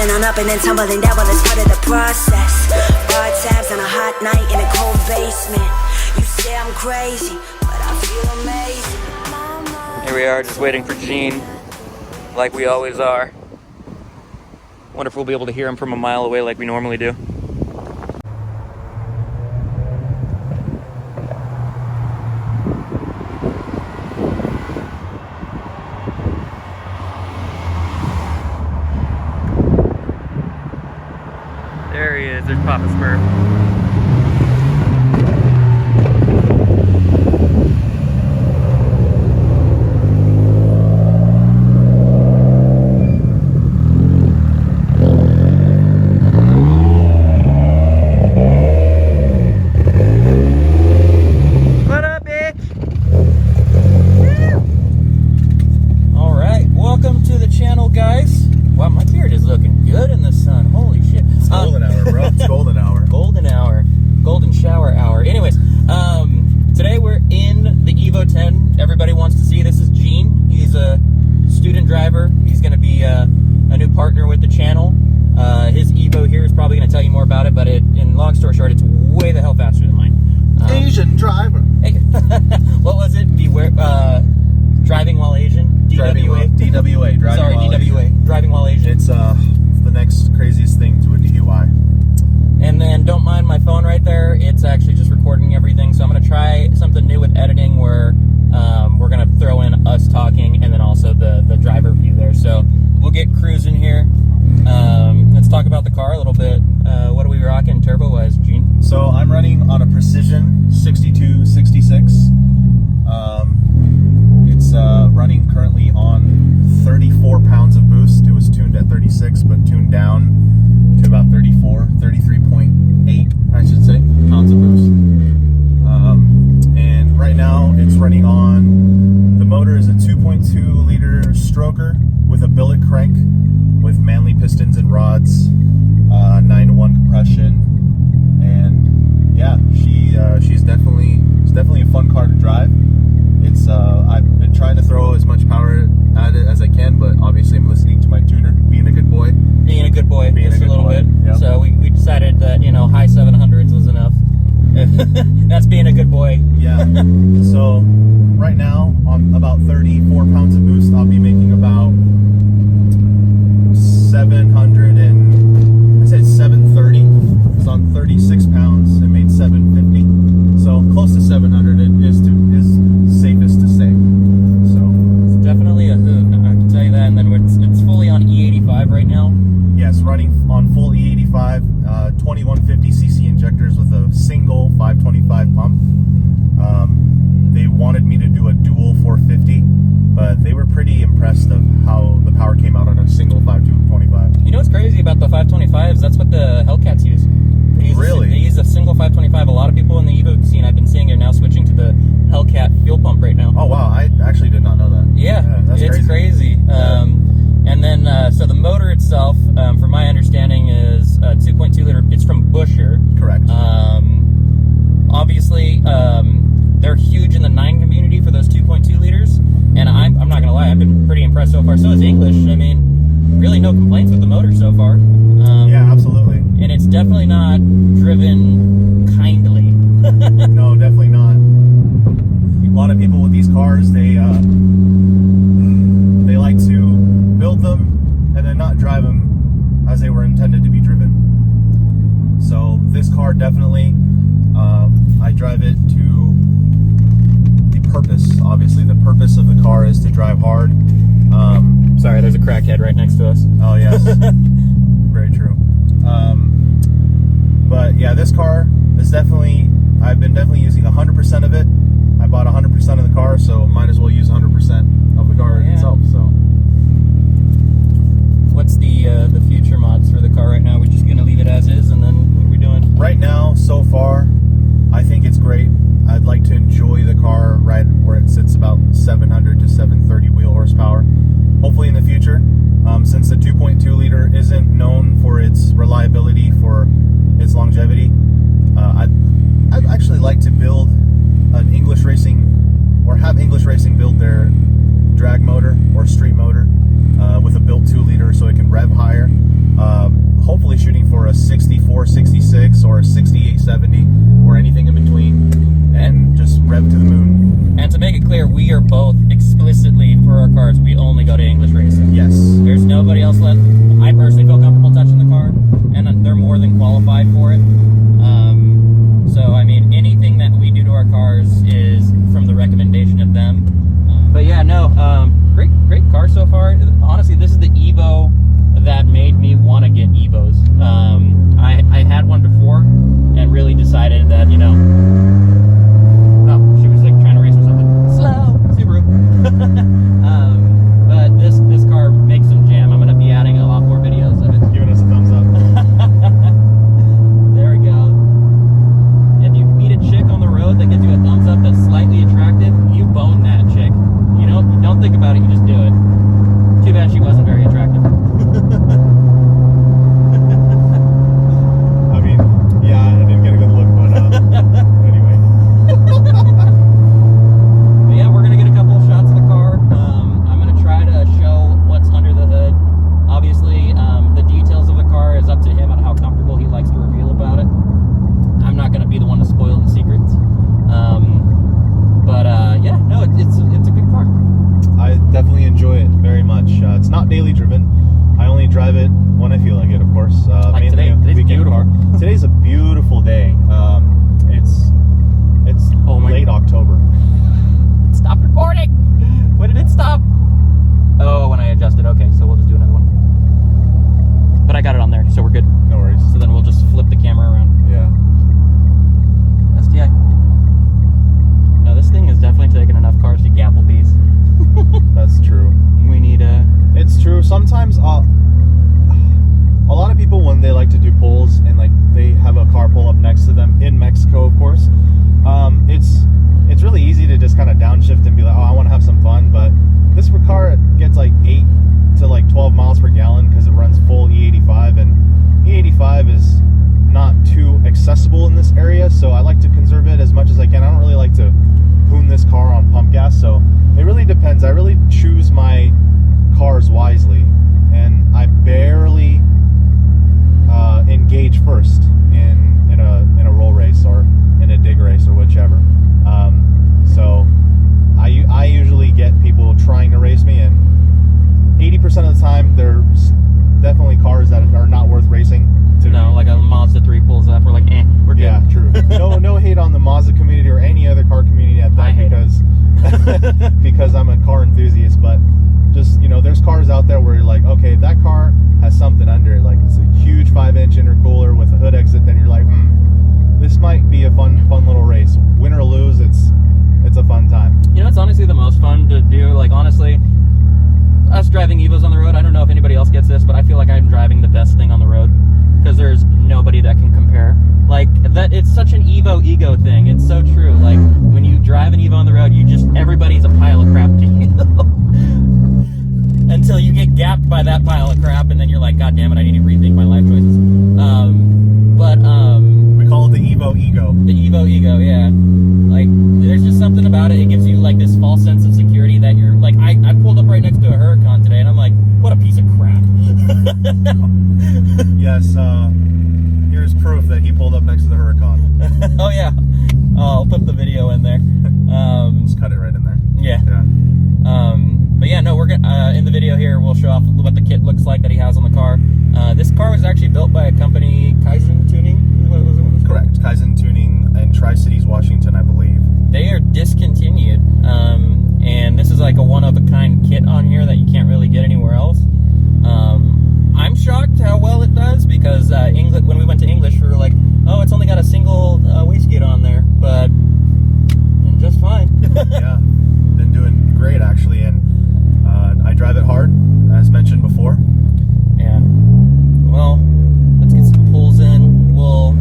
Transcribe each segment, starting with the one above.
Bouncing on up and then tumbling down, well, it's part of the process. Bar tabs on a hot night in a cold basement. You say I'm crazy, but I feel amazing. Here we are, just waiting for Gene, like we always are. Wonder if we'll be able to hear him from a mile away like we normally do. There he is, there's Papa Smurf. Everybody wants to see. This is Gene. He's a student driver. He's going to be a new partner with the channel. His Evo here is probably going to tell you more about it, but in long story short, it's way the hell faster than mine. Asian driver. What was it? Driving while Asian? DWA? DWA. Sorry, DWA. Driving while Asian. It's the next craziest thing to a DUI. And then don't mind my phone right there. It's actually just recording everything. So I'm going to try something new with editing where we're going to throw in us talking and then also the driver view there. So we'll get cruising here. Let's talk about the car a little bit. What are we rocking turbo-wise, Gene? So I'm running on a Precision 6266. It's running currently on 34 pounds of boost. It was tuned at 36, but tuned down to about 33.8, I should say, pounds of boost. And right now it's running on, the motor is a 2.2 liter stroker with a billet crank with manly pistons and rods, 9-to-1 compression. And yeah, it's definitely a fun car to drive. It's I've been trying to throw as much power at it as I can, but obviously I'm listening to my tuner, being a good boy. Being a good boy, just a little bit. Yep. So we decided that, high 700s was enough. That's being a good boy. Yeah. So right now on about 34 pounds of boost, I'll be making about 730. It's on 36 pounds. It made 750. So close to 700 is safest to say. So it's definitely a hoot, I can tell you that. And then it's fully on E85 right now. Yes, running on full E85, 2150cc injectors with a single 525 pump. They wanted me to do a dual 450, but they were pretty impressed of how the power came out on a single 525. You know what's crazy about the 525s? That's what the Hellcats use. They use a single 525. A lot of people in the Evo scene I've been seeing are now switching to the Hellcat fuel pump right now. Oh wow, I actually did not know that. Yeah, that's it's crazy. And then, so the motor itself, from my understanding, is 2.2 liter. It's from Busher. Correct. Obviously, they're huge in the 9 community for those 2.2 liters. And I'm not going to lie, I've been pretty impressed so far. So is English. I mean, really no complaints with the motor so far. Yeah, absolutely. And it's definitely not driven kindly. No, definitely not. A lot of people with these cars, they like to build them and then not drive them as they were intended to be driven. So this car definitely, I drive it to the purpose. Obviously the purpose of the car is to drive hard. Sorry, there's a crackhead right next to us. Oh yes, very true. But yeah, this car is I've been definitely using 100% of it. I bought 100% of the car, so might as well use 100% of the car itself. So, what's the future mods for the car right now? We're just gonna leave it as is, and then what are we doing? Right now, so far, I think it's great. I'd like to enjoy the car right where it sits, about 700 to 730 wheel horsepower. Hopefully in the future, since the 2.2 liter isn't known for its reliability, for its longevity, I'd actually like to build an English Racing, or have English Racing build their drag motor or street motor with a built 2 liter so it can rev higher. I personally feel comfortable touching the car, and they're more than qualified for it. So I mean, anything that we do to our cars is from the recommendation of them. But yeah, no, great car so far. Honestly, this is the Evo that made me want to get Evos. I had one before and really decided that, you know, oh, she was like trying to race or something. Slow, Subaru. But this car makes some jam. I'm gonna be adding a lot more videos of it. Giving us a thumbs up. There we go. If you meet a chick on the road that gives you a thumbs up that's slightly attractive, you bone that chick. You don't think about it, you just do it. Too bad she wasn't very attractive. I mean, yeah, I didn't get a good look, but anyway. But yeah, we're gonna get a couple of shots of the car. I'm gonna try to show what's under the hood. Obviously, the details of the car is up to him on how comfortable he likes to reveal about it. I'm not gonna be the one to spoil the secrets. Yeah, no, it's a good car. I definitely enjoy it very much. It's not daily driven. I only drive it when I feel like it, of course. Like mainly a today's weekend beautiful. car. Today's a beautiful day. It's late October. Stop recording! When did it stop? Oh, when I adjusted. Okay, so we'll just do another one. But I got it on there, so we're good. No worries. So then we'll just flip the camera around. Yeah. STI. No, this thing is definitely taking enough cars to Gapplebee's. That's true. We need a... It's true. Sometimes a lot of people, when they like to do pulls and like they have a car pull up next to them in Mexico, of course, it's really easy to just kind of downshift and be like, oh, I want to have some fun. But this car gets like 8 to like 12 miles per gallon because it runs full E85, and E85 is not too accessible in this area, so I like to conserve it as much as I can. I don't really like to hoon this car on pump gas, so it really depends. I really choose my cars wisely, and I barely engage first in a roll race or in a dig race or whichever. So I usually get people trying to race me, and 80% of the time they're definitely cars that are not worth racing. No, like a Mazda 3 pulls up, we're like, we're good. Yeah, true. No hate on the Mazda community or any other car community at that, because I'm a car enthusiast, but just, there's cars out there where you're like, okay, that car has something under it, like it's a huge 5-inch intercooler with a hood exit, then you're like, this might be a fun little race. Win or lose, it's a fun time. It's honestly the most fun to do. Like, honestly, us driving Evos on the road, I don't know if anybody else gets this, but I feel like I'm driving the best thing on the road, because there's nobody that can compare. Like, that, it's such an Evo ego thing. It's so true. Like, when you drive an Evo on the road, everybody's a pile of crap to you. Until you get gapped by that pile of crap, and then you're like, God damn it, I need to rethink my life choices. We call it the Evo ego. The Evo ego, yeah. Like, there's just something about it. It gives you like this false sense of security that you're like, I pulled up right next to a Huracan today, and I'm like, what a piece of crap. Yes, here's proof that he pulled up next to the Huracan. Oh yeah, I'll put the video in there. Just cut it right in there. Yeah. Yeah. But yeah, no, we're gonna in the video here we'll show off what the kit looks like that he has on the car. This car was actually built by a company, Kaizen Tuning. What was it? Correct. Kaizen Tuning in Tri-Cities, Washington, I believe. They are discontinued, and this is like a one-of-a-kind kit on here that you can't really get anywhere else. I'm shocked how well it does, because when we went to English, we were like, oh, it's only got a single wastegate on there, but just fine. Yeah, been doing great actually, and I drive it hard, as mentioned before. Yeah. Well, let's get some pulls in. We'll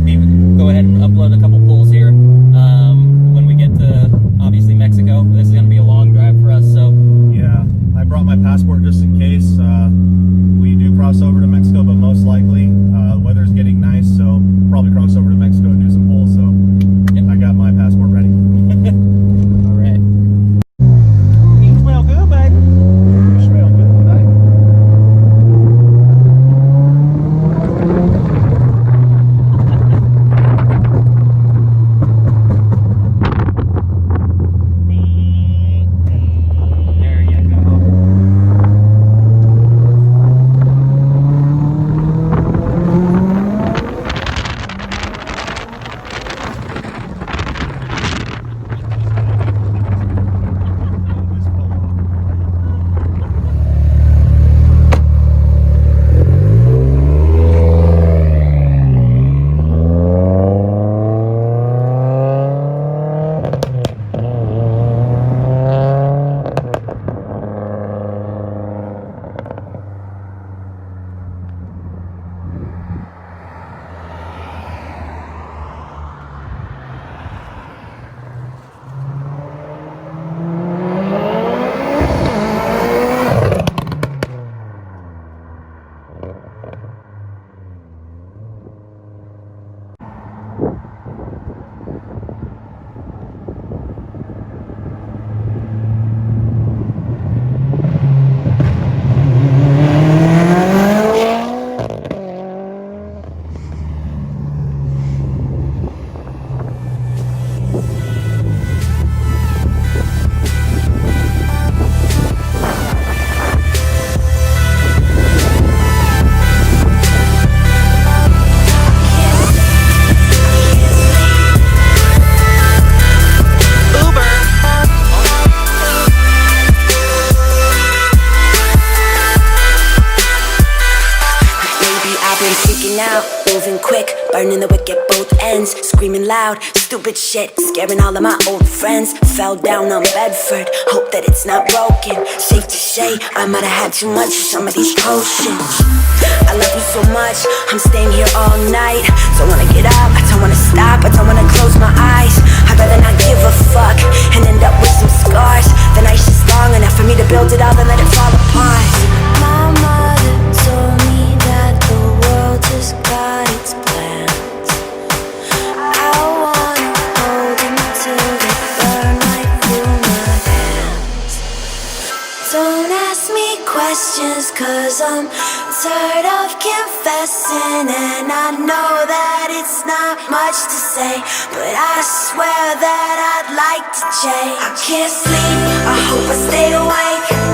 go ahead and upload a couple pulls here when we get to, obviously, Mexico. This is going to be a long drive for us, so. Yeah, I brought my passport just in case. Freaking out, moving quick, burning the wick at both ends. Screaming loud, stupid shit, scaring all of my old friends. Fell down on Bedford, hope that it's not broken. Safe to say, I might have had too much of some of these potions. I love you so much, I'm staying here all night. Don't wanna get up, I don't wanna stop, I don't wanna close my eyes. I'd rather not give a fuck and end up with some scars. The night's just long enough for me to build it all and let it fall apart. My mother told me that the world just got its plans. I wanna hold them till they burn right through my hands. Don't ask me questions, cause I'm tired of confessing. And I know that it's not much to say, but I swear that I'd like to change. I can't sleep, I hope I stay awake.